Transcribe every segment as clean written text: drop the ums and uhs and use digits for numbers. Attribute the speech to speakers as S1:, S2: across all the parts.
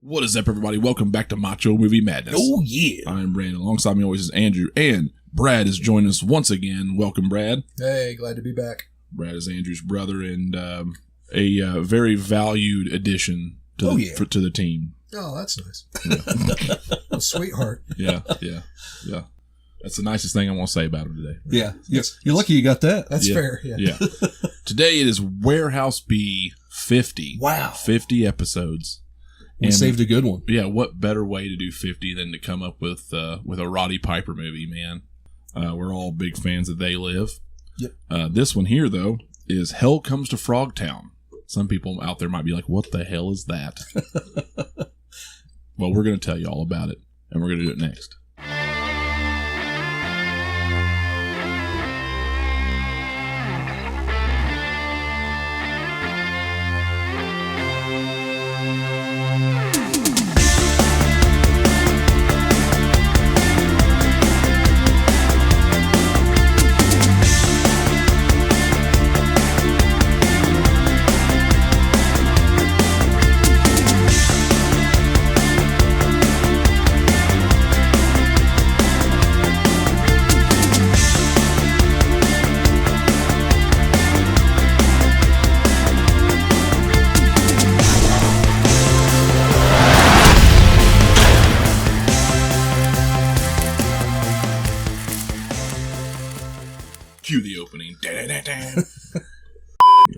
S1: What is up, everybody? Welcome back to Macho Movie Madness.
S2: Oh, yeah.
S1: I'm Brandon. Alongside me always is Andrew, and Brad is joining us once again. Welcome, Brad.
S3: Hey, glad to be back.
S1: Brad is Andrew's brother and a very valued addition to the team.
S3: Oh, that's nice.
S1: Yeah.
S3: Oh, sweetheart.
S1: Yeah. That's the nicest thing I want to say about him today.
S2: Yeah. You're lucky you got that.
S3: That's fair. Yeah.
S1: Today it is Warehouse B 50.
S2: Wow.
S1: 50 episodes.
S2: We saved a good one.
S1: Yeah, what better way to do 50 than to come up with a Roddy Piper movie, man? We're all big fans of They Live.
S2: Yep.
S1: This one here, though, is Hell Comes to Frogtown. Some people out there might be like, what the hell is that? Well, we're going to tell you all about it, and we're going to do it next. Cue the opening.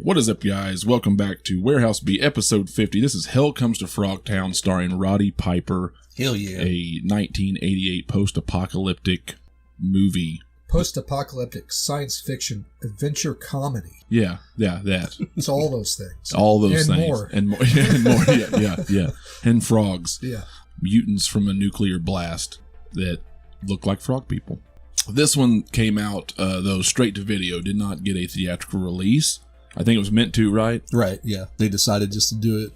S1: What is up, guys? Welcome back to Warehouse B, episode 50. This is Hell Comes to Frogtown, starring Roddy Piper.
S2: Hell yeah.
S1: A 1988 post-apocalyptic movie.
S3: Post-apocalyptic science fiction adventure comedy.
S1: Yeah, that.
S3: It's all those things.
S1: All those
S3: and
S1: things.
S3: More.
S1: And more. And more. Yeah. And frogs.
S3: Yeah.
S1: Mutants from a nuclear blast that look like frog people. This one came out, though, straight to video. Did not get a theatrical release. I think it was meant to, right?
S2: Right, yeah. They decided just to do it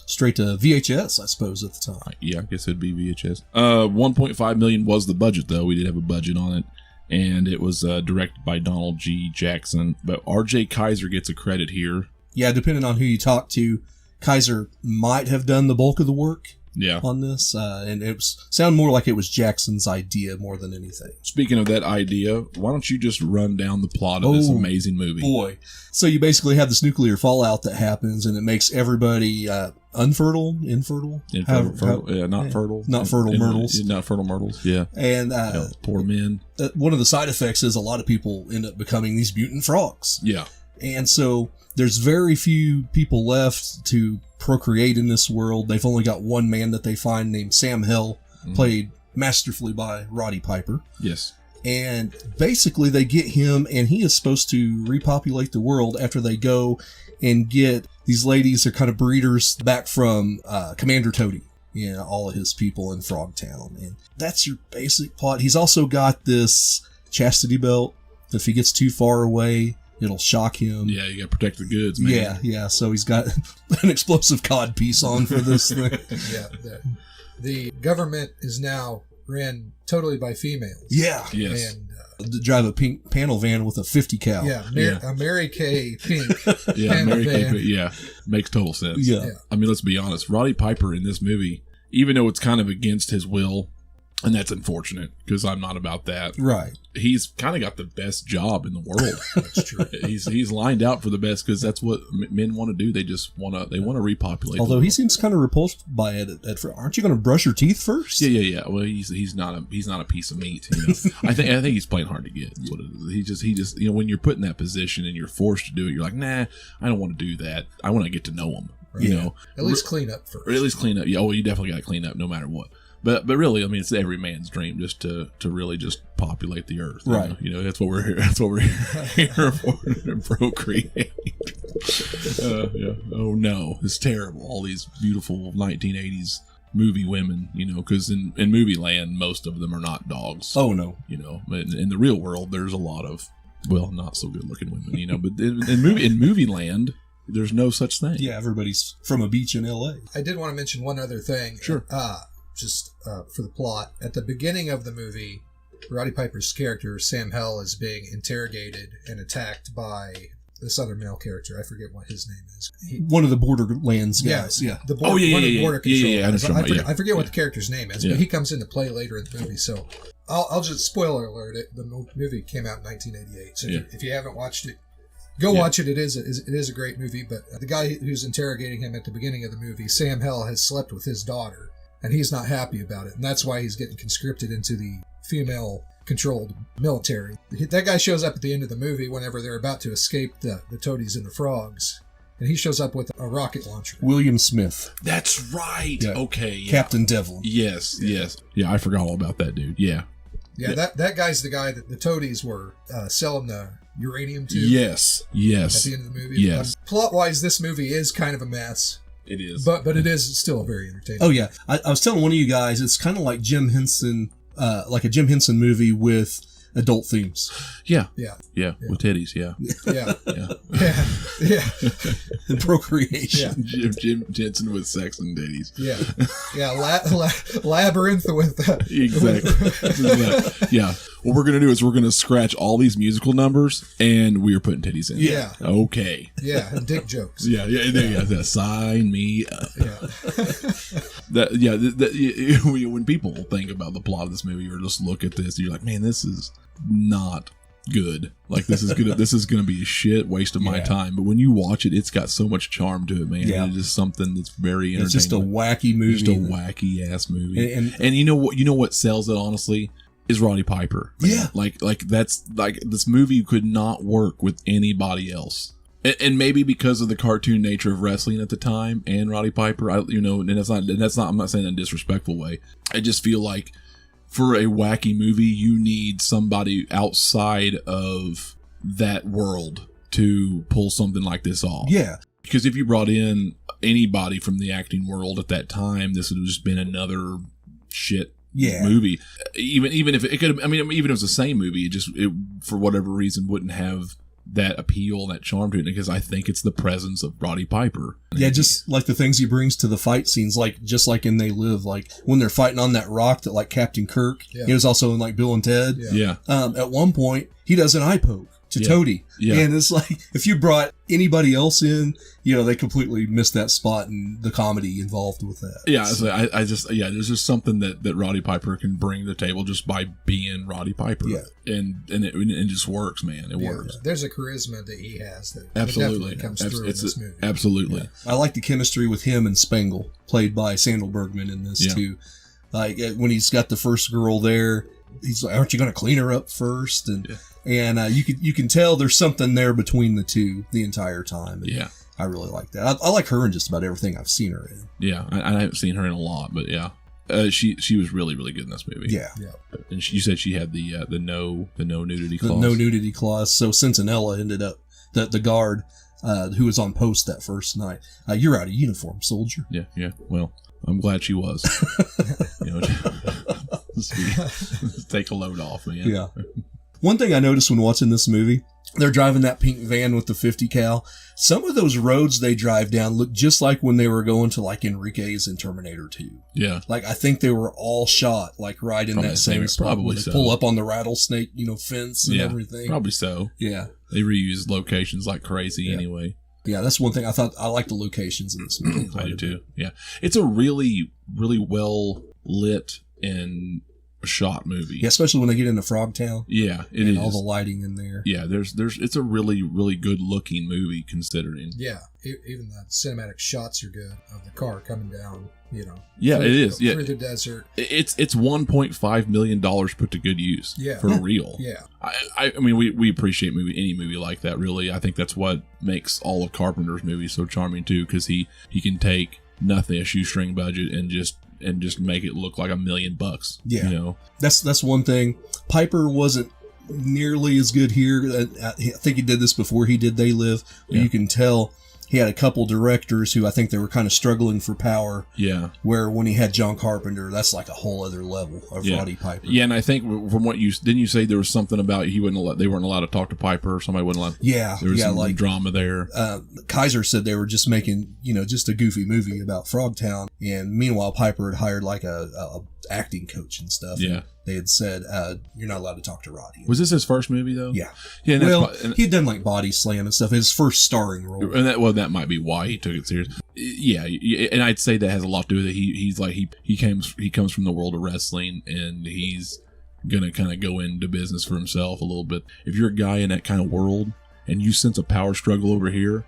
S2: straight to VHS, I suppose, at the time.
S1: Yeah, I guess it'd be VHS. $1.5 million was the budget, though. We did have a budget on it. And it was directed by Donald G. Jackson. But R.J. Kaiser gets a credit here.
S2: Yeah, depending on who you talk to, Kaiser might have done the bulk of the work.
S1: Yeah.
S2: On this, and it sounded more like it was Jackson's idea more than anything.
S1: Speaking of that idea, why don't you just run down the plot of this amazing movie?
S2: Boy. So you basically have this nuclear fallout that happens, and it makes everybody infertile. Fertile, myrtles.
S1: Not fertile myrtles, yeah.
S2: And
S1: poor men.
S2: One of the side effects is a lot of people end up becoming these mutant frogs.
S1: Yeah.
S2: And so there's very few people left to procreate in this world. They've only got one man that they find named Sam Hill, played masterfully by Roddy Piper.
S1: Yes.
S2: And basically they get him, and he is supposed to repopulate the world after they go and get these ladies, they're kind of breeders, back from Commander Toady. You know, all of his people in Frogtown. And that's your basic plot. He's also got this chastity belt. If he gets too far away, it'll shock him.
S1: Yeah, you gotta protect the goods, man.
S2: Yeah. So he's got an explosive cod piece on for this thing.
S3: Yeah. The government is now ran totally by females.
S2: Yeah.
S1: Yes.
S3: And
S2: drive a pink panel van with a 50 cal.
S3: Yeah. A Mary Kay pink.
S1: Yeah, Mary Kay
S3: van.
S1: Pink. Yeah. Makes total sense.
S2: Yeah.
S1: I mean, let's be honest. Roddy Piper in this movie, even though it's kind of against his will, and that's unfortunate because I'm not about that.
S2: Right.
S1: He's kind of got the best job in the world.
S3: That's true.
S1: He's lined out for the best because that's what men want to do. They just want to repopulate.
S2: Although he seems kind of repulsed by it. Aren't you going to brush your teeth first?
S1: Yeah. Well, he's not a piece of meat. You know? I think he's playing hard to get. What it is. He just when you're put in that position and you're forced to do it, you're like, nah, I don't want to do that. I want to get to know him. Right. You know,
S3: at least clean up first.
S1: Or at least clean up. Yeah. Oh, you definitely got to clean up no matter what. But really, I mean, it's every man's dream just to really just populate the earth.
S2: Right.
S1: You know, that's what we're here. That's what we're here for, to procreate. Yeah. Oh no, it's terrible. All these beautiful 1980s movie women. You know, because in movie land, most of them are not dogs.
S2: Oh no.
S1: You know, in the real world, there's a lot of not so good looking women. You know, but in movie land, there's no such thing.
S2: Yeah, everybody's from a beach in L.A.
S3: I did want to mention one other thing.
S1: Sure.
S3: Just for the plot. At the beginning of the movie, Roddy Piper's character, Sam Hell, is being interrogated and attacked by this other male character. I forget what his name is.
S2: One of the Borderlands guys. Yeah.
S3: The border control guys. I forget what the character's name is, but he comes into play later in the movie. So I'll just spoiler alert it. The movie came out in 1988. So if you haven't watched it, go watch it. It is a great movie. But the guy who's interrogating him at the beginning of the movie, Sam Hell, has slept with his daughter, and he's not happy about it, and that's why he's getting conscripted into the female-controlled military. That guy shows up at the end of the movie whenever they're about to escape the toadies and the frogs, and he shows up with a rocket launcher.
S2: William Smith.
S1: That's right. Yeah. Okay. Yeah.
S2: Captain Devlin.
S1: Yes. Yeah, I forgot all about that dude. Yeah.
S3: Yeah, that guy's the guy that the toadies were selling the uranium to.
S1: Yes.
S3: At the end of the movie.
S1: Yes.
S3: Plot-wise, this movie is kind of a mess.
S1: It is.
S3: But it is still very entertaining.
S2: Oh, yeah. I was telling one of you guys, it's kind of like Jim Henson, like a Jim Henson movie with adult themes.
S1: Yeah. With titties, yeah.
S2: And procreation.
S1: Jim Henson with sex and titties.
S3: Labyrinth with...
S1: Exactly. Yeah. What we're going to do is we're going to scratch all these musical numbers, and we are putting titties in.
S3: Yeah.
S1: Okay.
S3: Yeah, and dick jokes.
S1: Yeah. Sign me up. When people think about the plot of this movie or just look at this, you're like, man, this is not good. Like, this is gonna be a shit waste of my time. But when you watch it, it's got so much charm to it, man. It's just something that's very entertaining.
S2: It's just a wacky movie.
S1: Just a wacky ass movie. And you know what sells it, honestly, is Roddy Piper.
S2: Yeah.
S1: Like that's like, this movie could not work with anybody else. And maybe because of the cartoon nature of wrestling at the time and Roddy Piper, and that's not, I'm not saying in a disrespectful way. I just feel like for a wacky movie, you need somebody outside of that world to pull something like this off.
S2: Yeah.
S1: Because if you brought in anybody from the acting world at that time, this would have just been another shit movie. Even if it could, even if it was the same movie, it for whatever reason wouldn't have that appeal, that charm to it, because I think it's the presence of Roddy Piper.
S2: Yeah, just like the things he brings to the fight scenes, just like in They Live, like when they're fighting on that rock that like Captain Kirk. Yeah. He was also in like Bill and Ted.
S1: Yeah.
S2: At one point, he does an eye poke to Toady. Yeah. And it's like, if you brought anybody else in, they completely missed that spot and the comedy involved with that.
S1: Yeah, so. There's just something that Roddy Piper can bring to the table just by being Roddy Piper. Yeah. And it just works, man. It works.
S3: There's a charisma that he has that
S1: absolutely
S3: definitely comes through in this movie.
S1: Absolutely.
S2: Yeah. I like the chemistry with him and Spangle, played by Sandal Bergman in this too. Like when he's got the first girl there, he's like, "Aren't you going to clean her up first?" And you can tell there's something there between the two the entire time. And I really like that. I like her in just about everything I've seen her in.
S1: Yeah, I haven't seen her in a lot, but she was really, really good in this movie.
S2: Yeah.
S1: And you said she had the no nudity clause.
S2: The no nudity clause. So Cincinnati ended up the guard who was on post that first night. You're out of uniform, soldier.
S1: Yeah. Well, I'm glad she was. Take a load off, man.
S2: Yeah. One thing I noticed when watching this movie, they're driving that pink van with the 50 cal. Some of those roads they drive down look just like when they were going to like Enrique's in Terminator 2.
S1: Yeah.
S2: Like I think they were all shot like right in that same spot.
S1: Probably
S2: so. Pull up on the rattlesnake, fence and everything.
S1: Probably so.
S2: Yeah.
S1: They reuse locations like crazy anyway.
S2: Yeah, that's one thing I thought. I like the locations in this movie.
S1: I do too. Yeah. It's a really, really well lit and shot movie.
S2: Yeah, especially when they get into Frogtown.
S1: Yeah, it is.
S2: All the lighting in there.
S1: Yeah, it's a really, really good looking movie considering.
S3: Yeah, even the cinematic shots are good of the car coming down,
S1: Yeah, it is. Yeah.
S3: Through the desert.
S1: It's $1.5 million put to good use.
S3: Yeah.
S1: For real.
S3: Yeah.
S1: I mean, we appreciate any movie like that, really. I think that's what makes all of Carpenter's movies so charming too, because he can take nothing, a shoestring budget, and just make it look like $1 million.
S2: Yeah. That's one thing. Piper wasn't nearly as good here. I think he did this before he did They Live. Where you can tell he had a couple directors who I think they were kind of struggling for power. Yeah. Where when he had John Carpenter, that's like a whole other level of Roddy Piper.
S1: Yeah, and I think from what didn't you say there was something about they weren't allowed to talk to Piper, or somebody wouldn't allow.
S2: Yeah.
S1: There was some drama there.
S2: Kaiser said they were just making, just a goofy movie about Frogtown, and meanwhile Piper had hired like a acting coach and stuff.
S1: Yeah.
S2: they had said, you're not allowed to talk to Roddy.
S1: Was this his first movie, though?
S2: Yeah.
S1: Yeah.
S2: Well, he'd done like Body Slam and stuff. His first starring role.
S1: And that might be why he took it serious. Yeah, and I'd say that has a lot to do with it. He's like he comes from the world of wrestling, and he's gonna kind of go into business for himself a little bit. If you're a guy in that kind of world and you sense a power struggle over here,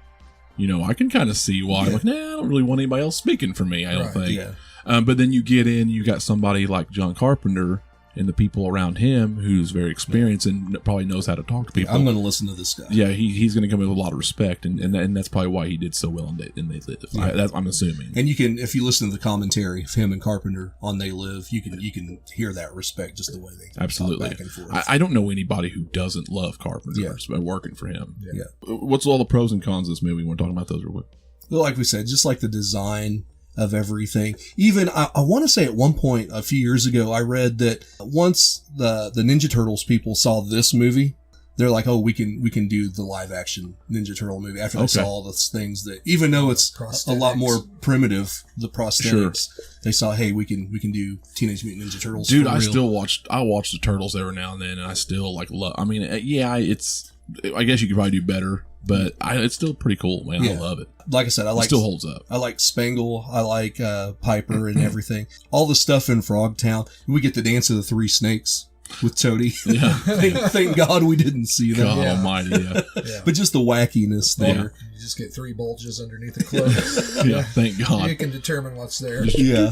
S1: I can kind of see why. I'm like, nah, I don't really want anybody else speaking for me. I don't think.
S2: Yeah.
S1: But then you got somebody like John Carpenter and the people around him who's very experienced and probably knows how to talk to people.
S2: I'm going to listen to this guy.
S1: Yeah, he's going to come with a lot of respect, and that's probably why he did so well in They Live.
S2: Yeah.
S1: I'm assuming.
S2: And you can, if you listen to the commentary of him and Carpenter on They Live, you can hear that respect just the way they
S1: absolutely
S2: talk back and forth.
S1: I don't know anybody who doesn't love Carpenter working for him.
S2: Yeah.
S1: What's all the pros and cons of this movie? We're talking about those real quick.
S2: Well, like we said, just like the design of everything. Even I want to say at one point a few years ago, I read that once the Ninja Turtles people saw this movie, they're like, "Oh, we can do the live action Ninja Turtle movie." After they saw all those things that, even though it's a lot more primitive, the prosthetics, they saw, "Hey, we can do Teenage Mutant Ninja Turtles."
S1: Dude, I watch the Turtles every now and then, and I still love. I mean, I guess you could probably do better, but it's still pretty cool, man. Yeah. I love it.
S2: Like I said, it
S1: still holds up.
S2: I like Spangle. I like Piper and everything. All the stuff in Frogtown. We get the Dance of the Three Snakes with Toady. Yeah. thank God we didn't see that.
S1: God Almighty, yeah.
S2: But just the wackiness there. Yeah.
S3: You just get 3 bulges underneath the clothes.
S1: Yeah, thank God.
S3: You can determine what's there.
S2: Yeah.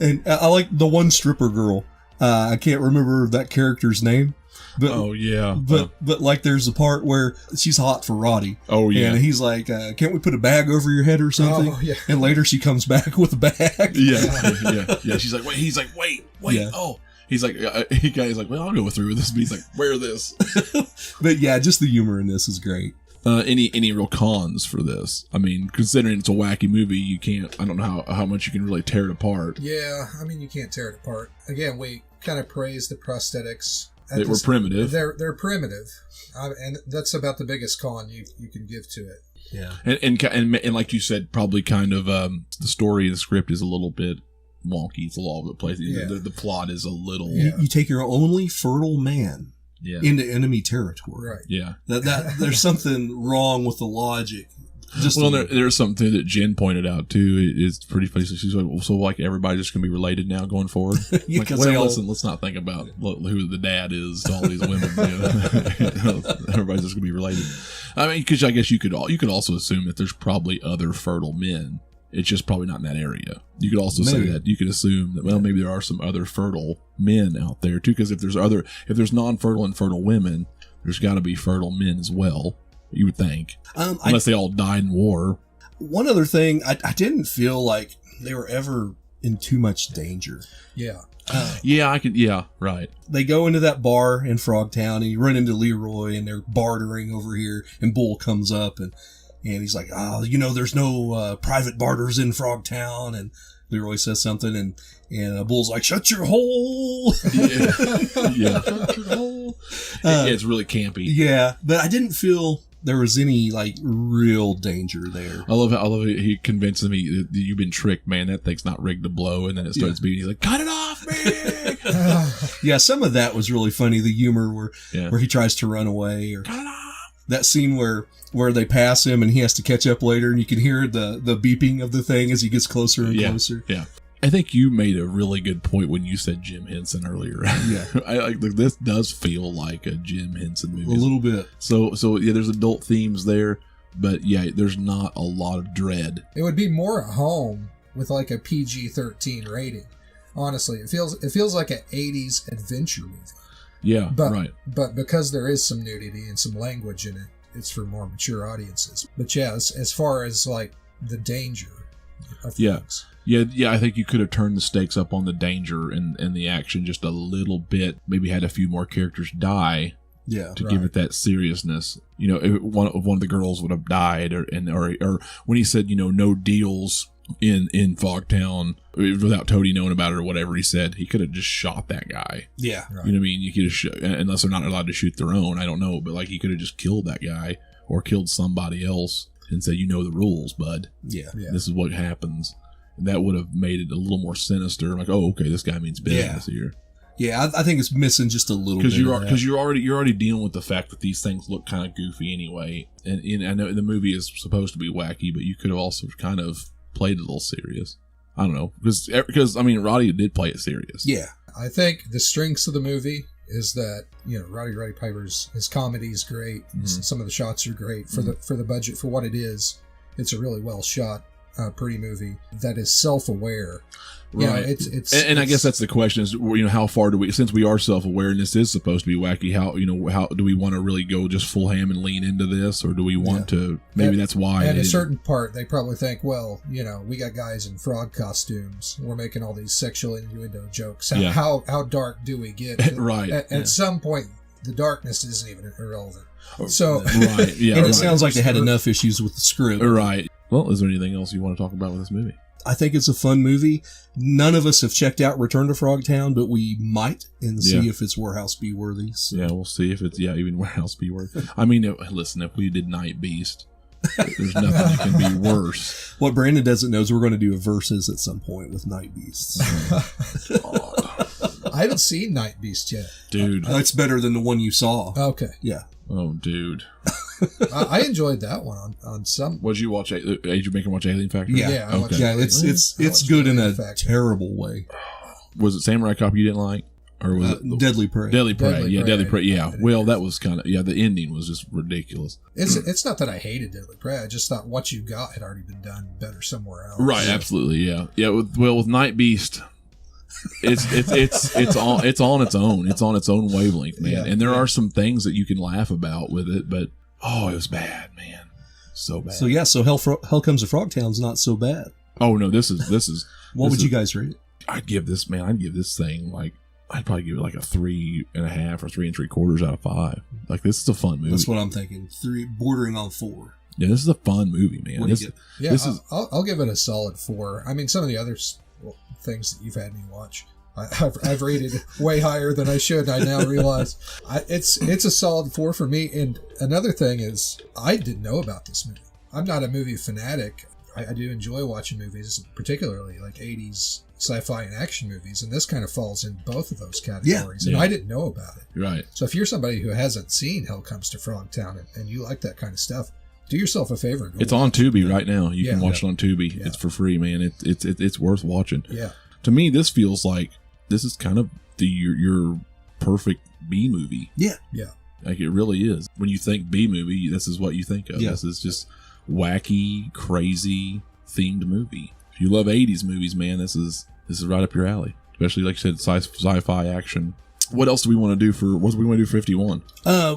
S2: And I like the one stripper girl. I can't remember that character's name. But, But like there's a part where she's hot for Roddy. Oh yeah. And he's like, can't we put a bag over your head or something? Oh, yeah. And later she comes back with a bag.
S1: Yeah. She's like, wait. He's like, wait. Yeah. Oh. He's like, he's like, well, I'll go through with this. But he's like, wear this.
S2: But yeah, just the humor in this is great.
S1: Any real cons for this? I mean, considering it's a wacky movie, I don't know how much you can really tear it apart.
S3: Yeah, I mean, you can't tear it apart. Again, we kind of praise the prosthetics.
S1: They were primitive.
S3: They're primitive, and that's about the biggest con you can give to it.
S2: Yeah,
S1: and like you said, probably kind of the story and the script is a little bit wonky. It's all over the place. Yeah. The plot is a little.
S2: Yeah. You take your only fertile man into enemy territory.
S3: Right.
S1: Yeah.
S2: That there's something wrong with the logic.
S1: There's something that Jen pointed out too. It's pretty funny. So she's like, well, so like everybody's just gonna be related now going forward. Like, listen, let's not think about who the dad is to all these women. Everybody's just gonna be related. I mean, because I guess you could also assume that there's probably other fertile men. It's just probably not in that area. You could also say that you could assume that maybe there are some other fertile men out there too. Because if there's non-fertile and fertile women, there's got to be fertile men as well. You would think, unless they all died in war.
S2: One other thing, I didn't feel like they were ever in too much danger.
S3: Yeah.
S1: Right.
S2: They go into that bar in Frogtown and you run into Leroy and they're bartering over here and Bull comes up and he's like, there's no private barters in Frogtown, and Leroy says something and Bull's like, shut your hole.
S1: Yeah. Shut your hole. It's really campy.
S2: Yeah, but I didn't feel there was any like real danger there.
S1: I love how he convinces me that you've been tricked, man. That thing's not rigged to blow, and then it starts beating. He's like, "Cut it off, man!"
S2: Yeah, some of that was really funny. The humor where he tries to run away, or
S1: cut it off.
S2: That scene where they pass him and he has to catch up later, and you can hear the beeping of the thing as he gets closer and closer.
S1: Yeah. I think you made a really good point when you said Jim Henson earlier. Yeah, this does feel like a Jim Henson movie.
S2: A little bit.
S1: So yeah, there's adult themes there, but yeah, there's not a lot of dread.
S3: It would be more at home with like a PG-13 rating. Honestly, it feels like an 80s adventure movie.
S1: Yeah, right.
S3: But because there is some nudity and some language in it, it's for more mature audiences. But yeah, as far as like the danger of things.
S1: Yeah, I think you could have turned the stakes up on the danger and the action just a little bit. Maybe had a few more characters die to give it that seriousness. If one of the girls would have died, or when he said, no deals in Frogtown without Toady knowing about it or whatever he said, he could have just shot that guy.
S2: Yeah.
S1: Right. You know what I mean? You could have unless they're not allowed to shoot their own, I don't know, but like he could have just killed that guy or killed somebody else and said, the rules, bud.
S2: Yeah.
S1: This is what happens. And that would have made it a little more sinister. Like, oh, okay, this guy means business here.
S2: Yeah, I think it's missing just a little bit.
S1: Because you're already dealing with the fact that these things look kind of goofy anyway, and I know the movie is supposed to be wacky, but you could have also kind of played it a little serious. I don't know, because I mean, Roddy did play it serious.
S2: Yeah,
S3: I think the strengths of the movie is that Roddy Piper's his comedy is great. Mm-hmm. Some of the shots are great for the budget for what it is. It's a really well shot, pretty movie that is self-aware.
S1: Right. And I guess that's the question is, how far do we, since we are self-aware and this is supposed to be wacky, how do we want to really go just full ham and lean into this, or do we want to, maybe that's why.
S3: At a certain part, they probably think, well, we got guys in frog costumes. We're making all these sexual innuendo jokes. How dark do we get?
S1: Right.
S3: At some point, the darkness isn't even irrelevant. So,
S1: right. Yeah.
S2: And it sounds like they had enough issues with the script.
S1: Right. Well, is there anything else you want to talk about with this movie?
S2: I think it's a fun movie. None of us have checked out Return to Frogtown, but we might and see if it's Warehouse B worthy. So.
S1: Yeah, we'll see if it's even Warehouse B worthy. I mean, listen, if we did Night Beast, there's nothing that can be worse.
S2: What Brandon doesn't know is we're going to do a versus at some point with Night Beasts.
S3: I haven't seen Night Beast yet,
S1: dude.
S2: It's better than the one you saw.
S3: Okay,
S2: yeah.
S1: Oh, dude.
S3: I enjoyed that one on some.
S1: What did you watch? Did you make him watch Alien Factory?
S2: Yeah, okay. It's good in a terrible way.
S1: Was it Samurai Cop you didn't like, or was it
S2: Deadly Prey?
S1: Deadly Prey. Yeah. Well, that was kind of the ending was just ridiculous.
S3: It's not that I hated Deadly Prey. I just thought what you got had already been done better somewhere else.
S1: Right. Absolutely. Yeah. With Night Beast. It's on its own. It's on its own wavelength, man. And there are some things that you can laugh about with it, but it was bad, man. So bad.
S2: So Hell Comes to Frogtown's not so bad.
S1: Oh no, this is.
S2: What would you guys rate it?
S1: I'd give this thing I'd probably give it like a 3.5 or 3 3/4 out of 5. Like, this is a fun movie.
S2: That's what I'm thinking. 3, bordering on 4.
S1: Yeah, this is a fun movie, man.
S3: I'll give it a solid 4. I mean, some of the other things that you've had me watch, I've rated way higher than I should. I now realize it's a solid 4 for me. And another thing is, I didn't know about this movie. I'm not a movie fanatic. I do enjoy watching movies, particularly like 80s sci-fi and action movies, and this kind of falls in both of those categories. And I didn't know about it.
S1: Right.
S3: So if you're somebody who hasn't seen Hell Comes to Frogtown and you like that kind of stuff, do yourself a favor.
S1: It's on Tubi right now. You can watch it on Tubi. Yeah. It's for free, man. It's worth watching.
S3: Yeah.
S1: To me, this feels like this is kind of your perfect B movie.
S2: Yeah.
S3: Yeah.
S1: Like, it really is. When you think B movie, this is what you think of. Yeah. This is just wacky, crazy themed movie. If you love 80s movies, man, this is right up your alley. Especially, like you said, sci-fi action. What else do we want to do for 51?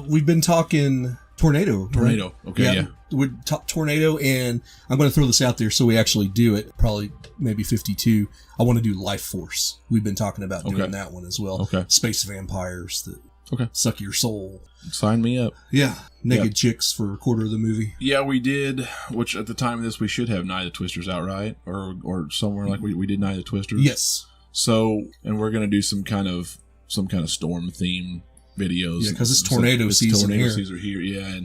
S2: We've been talking Tornado.
S1: Right? Okay, yeah.
S2: We're Tornado, and I'm going to throw this out there so we actually do it. Probably maybe 52. I want to do Life Force. We've been talking about doing that one as well.
S1: Okay.
S2: Space vampires that suck your soul.
S1: Sign me up.
S2: Yeah. Naked chicks for a quarter of the movie.
S1: Yeah, we did, which at the time of this, we should have Night of the Twisters out, right? Or somewhere like we did Night of the Twisters.
S2: Yes.
S1: So, and we're going to do some kind of storm theme videos.
S2: Yeah, because it's tornado season here.
S1: Yeah,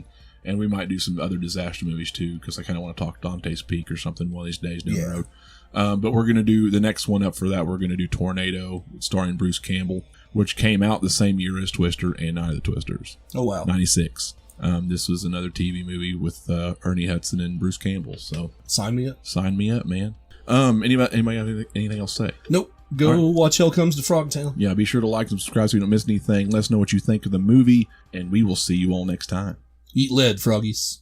S1: and we might do some other disaster movies too, because I kind of want to talk Dante's Peak or something one of these days down the road. But we're going to do the next one up for that. We're going to do Tornado, starring Bruce Campbell, which came out the same year as Twister and Night of the Twisters.
S2: Oh, wow.
S1: 96. This was another TV movie with Ernie Hudson and Bruce Campbell. So
S2: sign me up.
S1: Sign me up, man. Anybody have anything else to say?
S2: Nope. Go watch Hell Comes to Frogtown.
S1: Yeah, be sure to like and subscribe so you don't miss anything. Let us know what you think of the movie, and we will see you all next time.
S2: Eat lead, froggies.